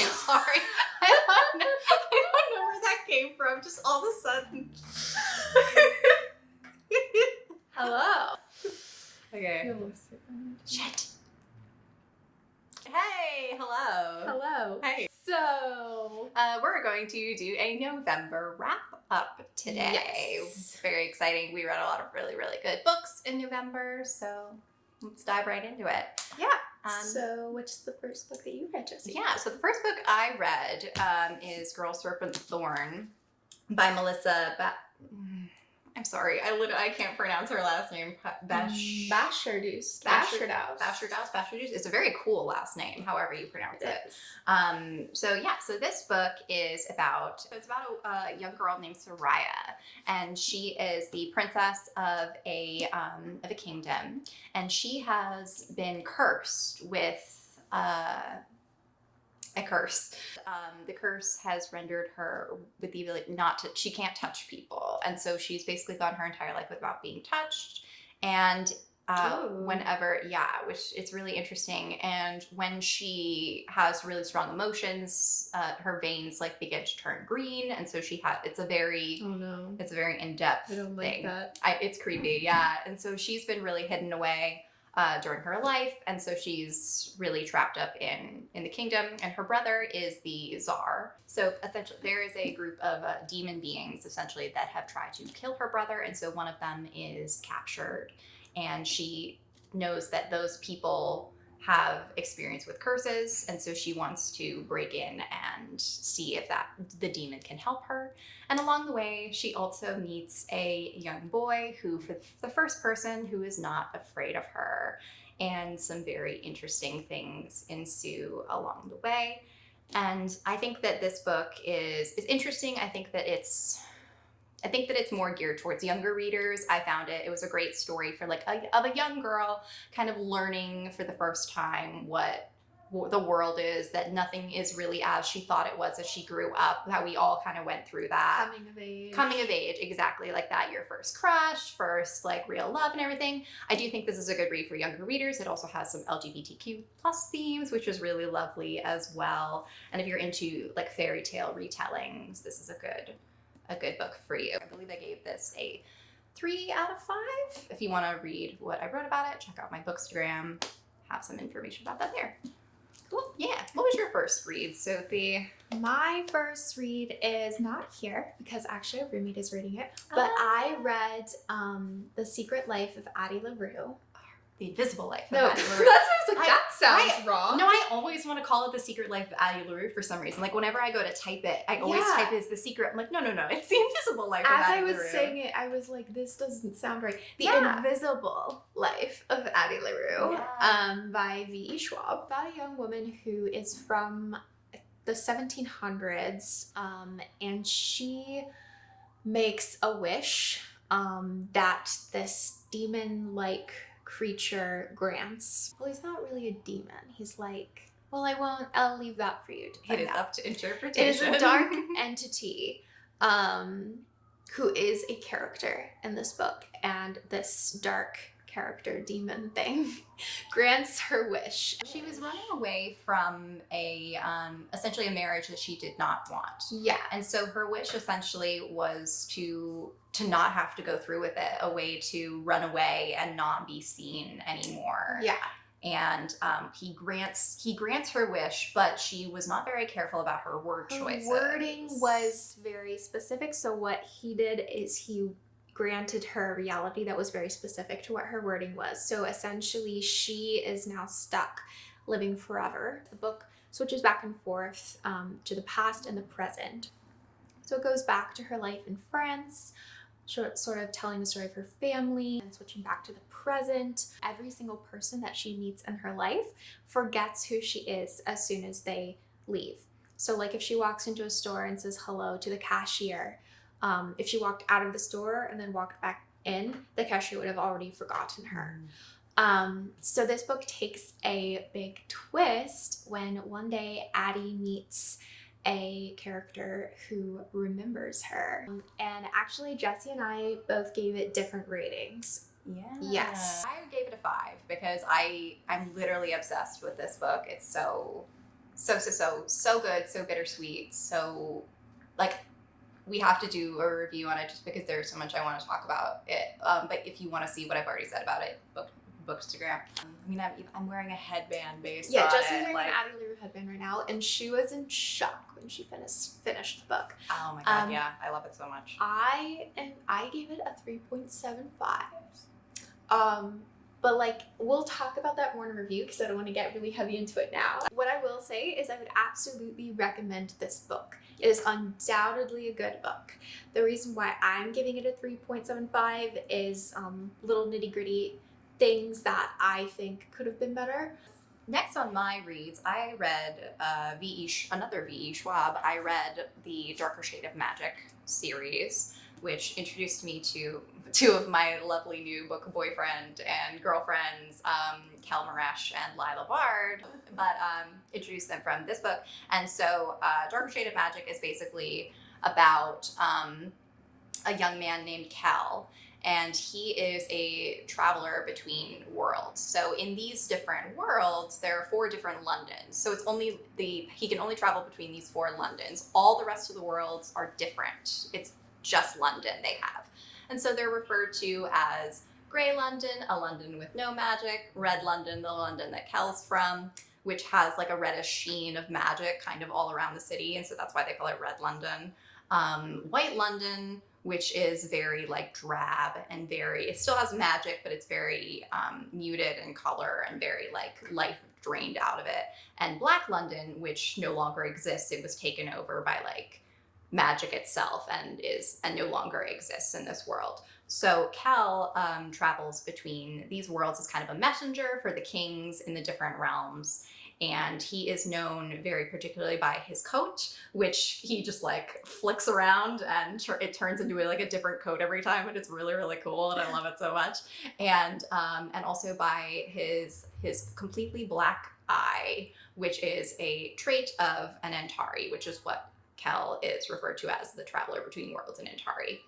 Sorry. I don't know where that came from. Just all of a sudden. Hello. Okay. Shit. Hey, hello. Hello. Hey. So, we're going to do a November wrap up today. Yes. Very exciting. We read a lot of really, really good books in November, so let's dive right into it. yeah. So, what's the first book that you read, Jessie? Yeah, so the first book I read is Girl, Serpent, Thorne by Melissa I'm sorry, I can't pronounce her last name. Bashardouse. It's a very cool last name, however you pronounce it. So this book is about a young girl named Soraya, and she is the princess of a kingdom, and she has been cursed with a curse. The curse has rendered her with the ability she can't touch people. And so she's basically gone her entire life without being touched. And which it's really interesting. And when she has really strong emotions, her veins begin to turn green. And so it's a very in-depth thing. I don't like that. It's creepy, yeah. And so she's been really hidden away during her life, and so she's really trapped up in the kingdom, and her brother is the Tsar. So essentially there is a group of demon beings essentially that have tried to kill her brother, and so one of them is captured, and she knows that those people have experience with curses, and so she wants to break in and see if the demon can help her. And along the way, she also meets a young boy who, for the first person, who is not afraid of her, and some very interesting things ensue along the way. And I think that this book is interesting. I think that it's more geared towards younger readers. I found it was a great story for of a young girl kind of learning for the first time what the world is, that nothing is really as she thought it was as she grew up, how we all kind of went through that. Coming of age, exactly like that. Your first crush, first real love and everything. I do think this is a good read for younger readers. It also has some LGBTQ plus themes, which is really lovely as well. And if you're into fairy tale retellings, this is a good book for you. I believe I gave this a 3 out of 5. If you want to read what I wrote about it, check out my bookstagram. Have some information about that there. Cool. Yeah. What was your first read, Sophie? My first read is not here because actually a roommate is reading it. But I read The Secret Life of Addie LaRue. The Invisible Life of No, Addie LaRue. that sounds wrong. No, I always want to call it The Secret Life of Addie LaRue for some reason. Whenever I go to type it, I always type it as The Secret. I'm no, it's The Invisible Life of Addie LaRue. As I was saying it, I was like, this doesn't sound right. The Invisible Life of Addie LaRue by V.E. Schwab. About a young woman who is from the 1700s, and she makes a wish that this demon-like creature grants. Well, he's not really a demon. He's I'll leave that for you to find out. It is up to interpretation. It is a dark entity who is a character in this book, and this dark character demon thing grants her wish. She was running away from essentially a marriage that she did not want. Yeah. And so her wish essentially was to not have to go through with it, a way to run away and not be seen anymore. Yeah. And he grants her wish, but she was not very careful about her word choices. Wording was very specific. So what he did is he granted her a reality that was very specific to what her wording was. So essentially she is now stuck living forever. The book switches back and forth to the past and the present. So it goes back to her life in France, sort of telling the story of her family, and switching back to the present. Every single person that she meets in her life forgets who she is as soon as they leave. So if she walks into a store and says hello to the cashier, if she walked out of the store and then walked back in, the cashier would have already forgotten her. So this book takes a big twist when one day Addie meets a character who remembers her. And actually Jessie and I both gave it different ratings. Yeah. Yes. I gave it a 5 because I'm literally obsessed with this book. It's so good, so bittersweet, so like we have to do a review on it just because there's so much I want to talk about it. But if you want to see what I've already said about it, bookstagram. I mean, I'm wearing a headband based on Jessie's it. wearing an Addie LaRue headband right now, and she was in shock when she finished the book. Oh my god, yeah, I love it so much. I gave it a 3.75. But like, we'll talk about that more in review because I don't want to get really heavy into it now. What I will say is I would absolutely recommend this book. It is undoubtedly a good book. The reason why I'm giving it a 3.75 is little nitty gritty things that I think could have been better. Next on my reads, I read another V.E. Schwab. I read the Darker Shade of Magic series, which introduced me to two of my lovely new book boyfriend and girlfriends, Kel Maresh and Lila Bard, but introduced them from this book. And so Darker Shade of Magic is basically about a young man named Kel, and he is a traveler between worlds. So in these different worlds, there are 4 different Londons. So he can only travel between these 4 Londons. All the rest of the worlds are different. It's just London they have. And so they're referred to as Grey London, a London with no magic, Red London, the London that Kel's from, which has like a reddish sheen of magic kind of all around the city. And so that's why they call it Red London. White London, which is very like drab and it still has magic, but it's very muted in color and very like life drained out of it. And Black London, which no longer exists. It was taken over by like magic itself and no longer exists in this world. So Kel travels between these worlds as kind of a messenger for the kings in the different realms. And he is known very particularly by his coat, which he just like flicks around and it turns into like a different coat every time, and it's really, really cool, and I love it so much. And also by his completely black eye, which is a trait of an Antari, which is what Kel is referred to as the traveler between worlds in Antari.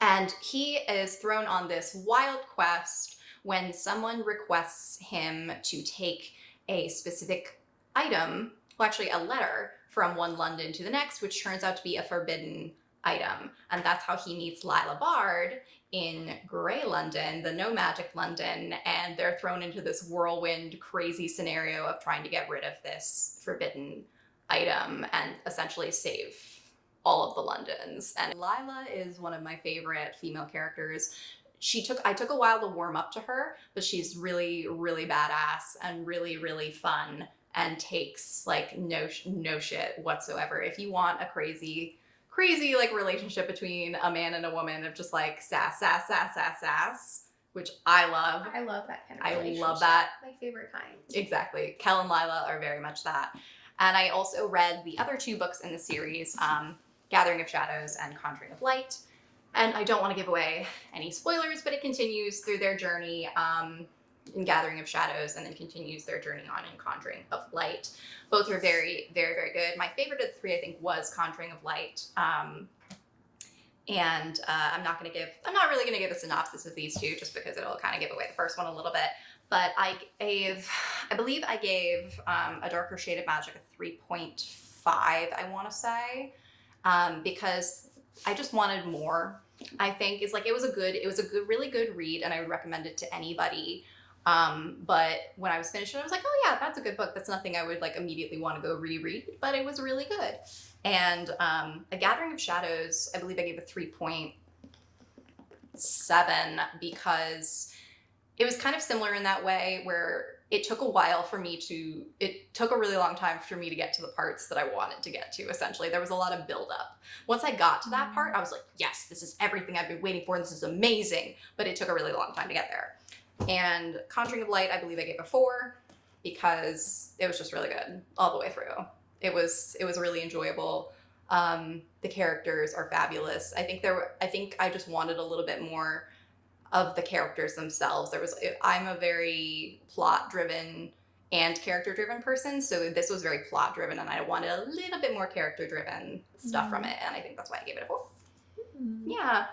And he is thrown on this wild quest when someone requests him to take a specific item, well actually a letter, from one London to the next, which turns out to be a forbidden item. And that's how he meets Lila Bard in Grey London, the no magic London, and they're thrown into this whirlwind crazy scenario of trying to get rid of this forbidden item and essentially save all of the Londons. And Lila is one of my favorite female characters. I took a while to warm up to her, but she's really, really badass and really, really fun and takes like no shit whatsoever. If you want a crazy like relationship between a man and a woman of just like sass, which I love. I love that kind of relationship. I love that. My favorite kind. Exactly. Kel and Lila are very much that. And I also read the other 2 books in the series, Gathering of Shadows and Conjuring of Light. And I don't want to give away any spoilers, but it continues through their journey in Gathering of Shadows and then continues their journey on in Conjuring of Light. Both are very, very, very good. My favorite of the 3, I think, was Conjuring of Light. I'm not really going to give a synopsis of these 2 just because it'll kind of give away the first one a little bit. But I believe I gave A Darker Shade of Magic a 3.5, I want to say, because I just wanted more. I think it was a really good read, and I would recommend it to anybody. But when I was finished, I was like, oh yeah, that's a good book. That's nothing I would like immediately want to go reread, but it was really good. And A Gathering of Shadows, I believe I gave a 3.7 because it was kind of similar in that way where it took a really long time for me to get to the parts that I wanted to get to, essentially. There was a lot of buildup. Once I got to that part, I was like, yes, this is everything I've been waiting for, and this is amazing. But it took a really long time to get there. And Conjuring of Light, I believe I gave a 4 because it was just really good all the way through. It was really enjoyable. The characters are fabulous. I think I just wanted a little bit more of the characters themselves. I'm a very plot-driven and character-driven person, so this was very plot-driven, and I wanted a little bit more character-driven stuff from it, and I think that's why I gave it a 4. Yeah.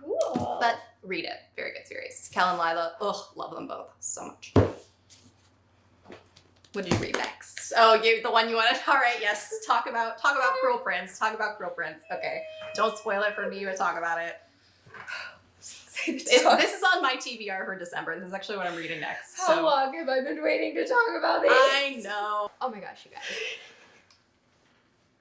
cool. But read it. Very good series. Kel and Lila, love them both so much. What did you read next? Oh, the one you wanted. All right, yes. Talk about Cruel Prince. Talk about Cruel Prince. Okay, don't spoil it for me, but talk about it. This is on my TBR for December. This is actually what I'm reading next. How long have I been waiting to talk about this? I know. Oh my gosh, you guys.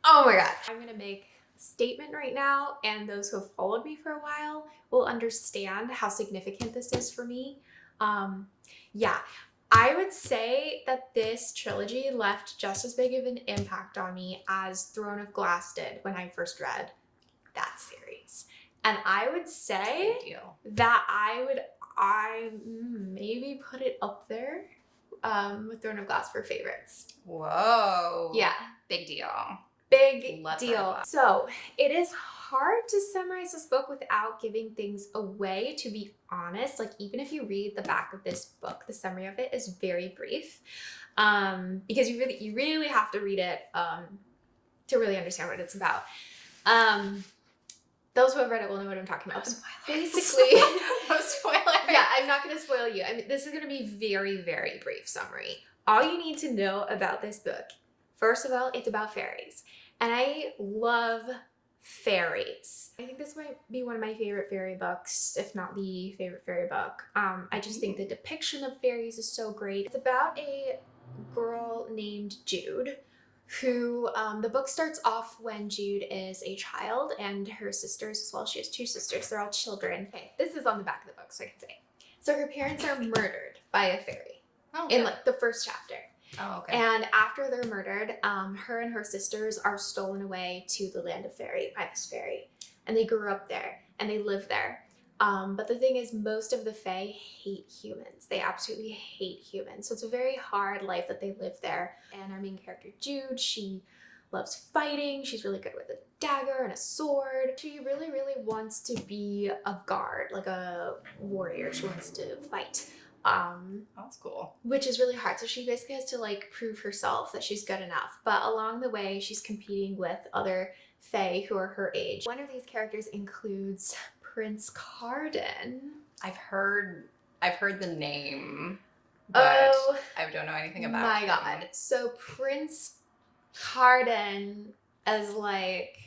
Oh my god. I'm gonna make a statement right now, and those who have followed me for a while will understand how significant this is for me. Yeah. I would say that this trilogy left just as big of an impact on me as Throne of Glass did when I first read that series. And I would say that I maybe put it up there with Throne of Glass for favorites. Whoa. Yeah. Big deal. Big deal. So it is hard to summarize this book without giving things away, to be honest. Like, even if you read the back of this book, the summary of it is very brief. Because you really have to read it to really understand what it's about. Those who have read it will know what I'm talking about. Basically, no spoilers. Yeah, I'm not going to spoil you. I mean, this is going to be very, very brief summary. All you need to know about this book, first of all, it's about fairies. And I love fairies. I think this might be one of my favorite fairy books, if not the favorite fairy book. I just think the depiction of fairies is so great. It's about a girl named Jude, who the book starts off when Jude is a child, and her sisters as well. She has two sisters. They're all children. Okay, this is on the back of the book, so I can say. So her parents are murdered by a fairy in like the first chapter. Oh, okay. And after they're murdered, her and her sisters are stolen away to the land of fairy by this fairy. And they grew up there and they live there. But the thing is, most of the fae hate humans. They absolutely hate humans. So it's a very hard life that they live there. And our main character, Jude, she loves fighting. She's really good with a dagger and a sword. She really, really wants to be a guard, like a warrior. She wants to fight. That's cool. Which is really hard. So she basically has to like prove herself that she's good enough. But along the way, she's competing with other fae who are her age. One of these characters includes Prince Carden. I've heard the name, but I don't know anything about my him. god. So Prince Carden is like...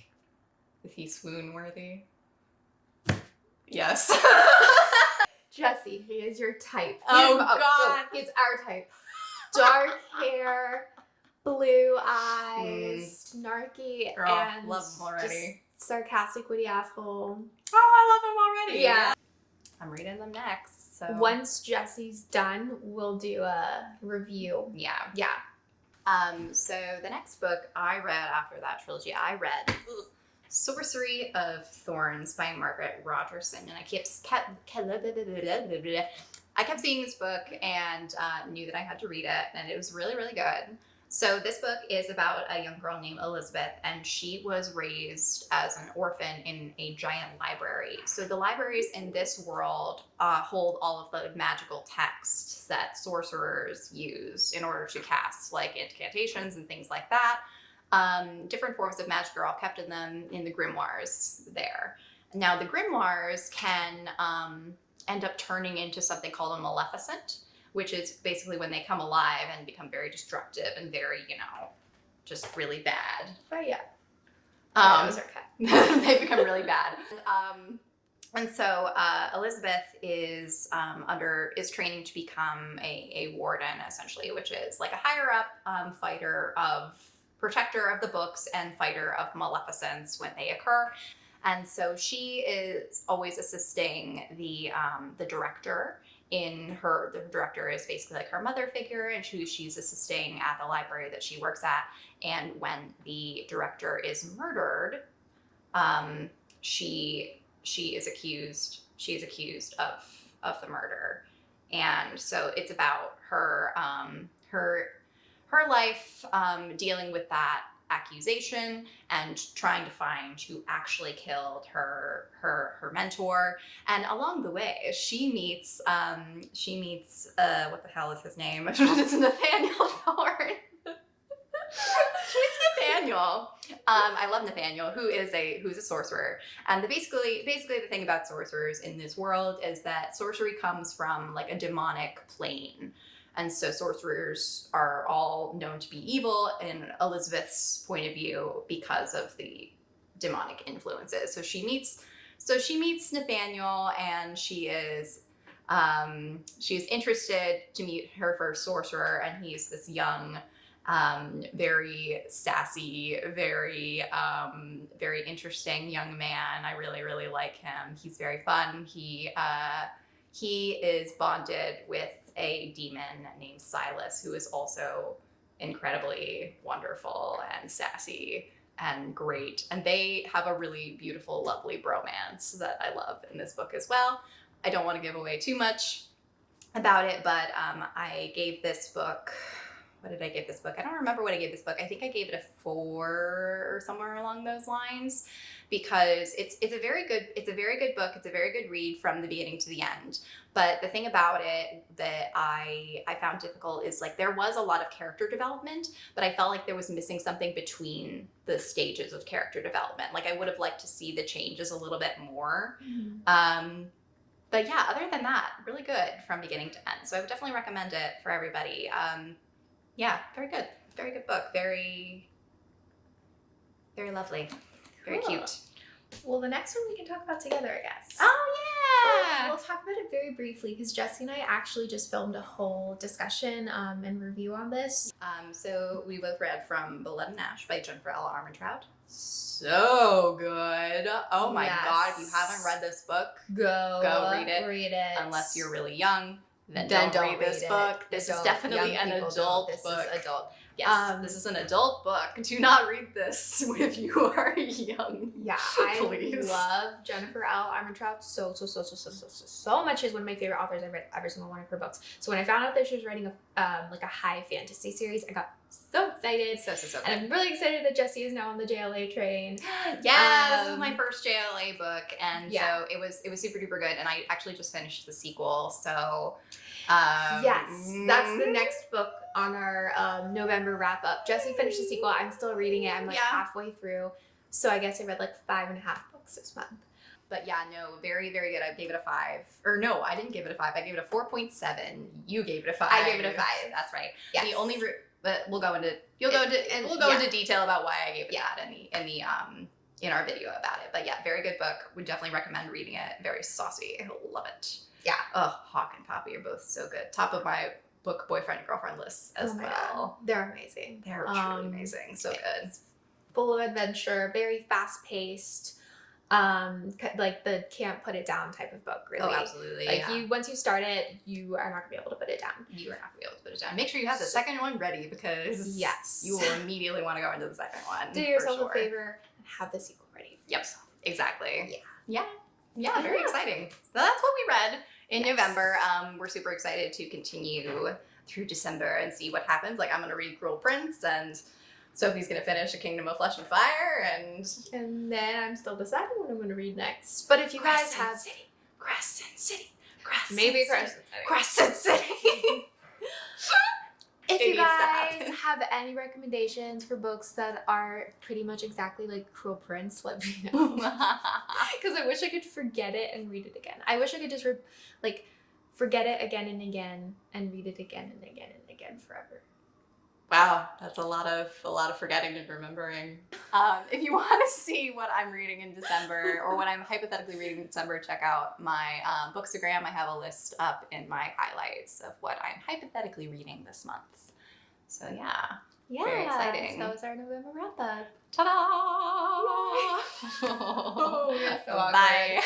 Is he swoon worthy? Yes. Jessie, he is your type. God. He's our type. Dark hair, blue eyes, snarky, Girl, and love him already. Just sarcastic, witty asshole. Oh, I love him already. Yeah. I'm reading them next. So once Jessie's done, we'll do a review. Yeah. Yeah. So the next book I read after that trilogy, I read Sorcery of Thorns by Margaret Rogerson, and I kept seeing this book and knew that I had to read it, and it was really, really good. So this book is about a young girl named Elizabeth, and she was raised as an orphan in a giant library. So the libraries in this world hold all of the magical texts that sorcerers use in order to cast like incantations and things like that. Different forms of magic are all kept in them in the grimoires there. Now the grimoires can end up turning into something called a maleficent, which is basically when they come alive and become very destructive and very, just really bad. But yeah. Those are cut. They become really bad. And so Elizabeth is training to become a warden, essentially, which is like a higher up protector of the books and fighter of maleficents when they occur. And so she is always assisting the director the director is basically like her mother figure, and she's assisting at the library that she works at. And when the director is murdered, she is accused of the murder. And so it's about her life dealing with that accusation and trying to find who actually killed her mentor. And along the way, she meets what the hell is his name? It's Nathaniel Thorne. She's Nathaniel. I love Nathaniel, who's a sorcerer. And basically the thing about sorcerers in this world is that sorcery comes from like a demonic plane. And so sorcerers are all known to be evil in Elizabeth's point of view because of the demonic influences. So she meets Nathaniel, and she is interested to meet her first sorcerer, and he's this young, very sassy, very interesting young man. I really, really like him. He's very fun. He is bonded with a demon named Silas, who is also incredibly wonderful and sassy and great. And they have a really beautiful, lovely bromance that I love in this book as well. I don't want to give away too much about it, but I gave this book, what did I give this book? I don't remember what I gave this book. I think I gave it a 4 or somewhere along those lines, because it's a very good book. It's a very good read from the beginning to the end. But the thing about it that I found difficult is like there was a lot of character development, but I felt like there was missing something between the stages of character development. Like I would have liked to see the changes a little bit more. Mm-hmm. But yeah, other than that, really good from beginning to end. So I would definitely recommend it for everybody. Yeah, very good. Very good book. Very, very lovely. Very cute. Well, the next one we can talk about together, I guess. Oh, yeah! We'll talk about it very briefly, because Jessie and I actually just filmed a whole discussion and review on this. So we both read From Blood and Nash by Jennifer L. Armentrout. So good. Oh my God, if you haven't read this book, go read it. Read it. Unless you're really young, then don't read this book. This is definitely an adult book. This is adult. Yes, this is an adult book. Do not read this if you are young. Yeah, please. I love Jennifer L. Armentrout so much. She's one of my favorite authors. I read every single one of her books. So when I found out that she was writing a high fantasy series, I got so excited. So good. And I'm really excited that Jessie is now on the JLA train. Yeah, this is my first JLA book, and so it was super duper good. And I actually just finished the sequel, so. Yes, that's the next book on our November wrap up. Jessie finished the sequel. I'm still reading it. I'm halfway through. So I guess I read 5.5 books this month. But yeah, no, very, very good. I gave it a 5. Or no, I didn't give it a 5. I gave it a 4.7. You gave it a 5. I gave it a 5. That's right. Yes. The only but we'll go into detail about why I gave it that in our video about it. But yeah, very good book. Would definitely recommend reading it. Very saucy. Love it. Yeah. Oh, Hawk and Poppy are both so good. Top of my book boyfriend and girlfriend list as well. God. They're amazing. They're truly amazing. So good. Full of adventure, very fast paced. The can't put it down type of book, really. Oh, absolutely. Once you start it, you are not gonna be able to put it down. You are not gonna be able to put it down. Make sure you have the second one ready, because you will immediately want to go into the second one. Do yourself a favor and have the sequel ready. Yep. Exactly. Yeah. Yeah, very exciting. So that's what we read in November. We're super excited to continue through December and see what happens. I'm going to read Cruel Prince, and Sophie's going to finish A Kingdom of Flesh and Fire, and then I'm still deciding what I'm going to read next. But if you guys have... Crescent City. If you guys have any recommendations for books that are pretty much exactly like Cruel Prince, let me know. Because I wish I could forget it and read it again. I wish I could just forget it again and again and read it again and again and again forever. Wow, that's a lot of forgetting and remembering. If you want to see what I'm reading in December, or what I'm hypothetically reading in December, check out my bookstagram. I have a list up in my highlights of what I'm hypothetically reading this month. So yeah, very exciting. So that was our November wrap up. Ta-da! Oh, we're so Bye.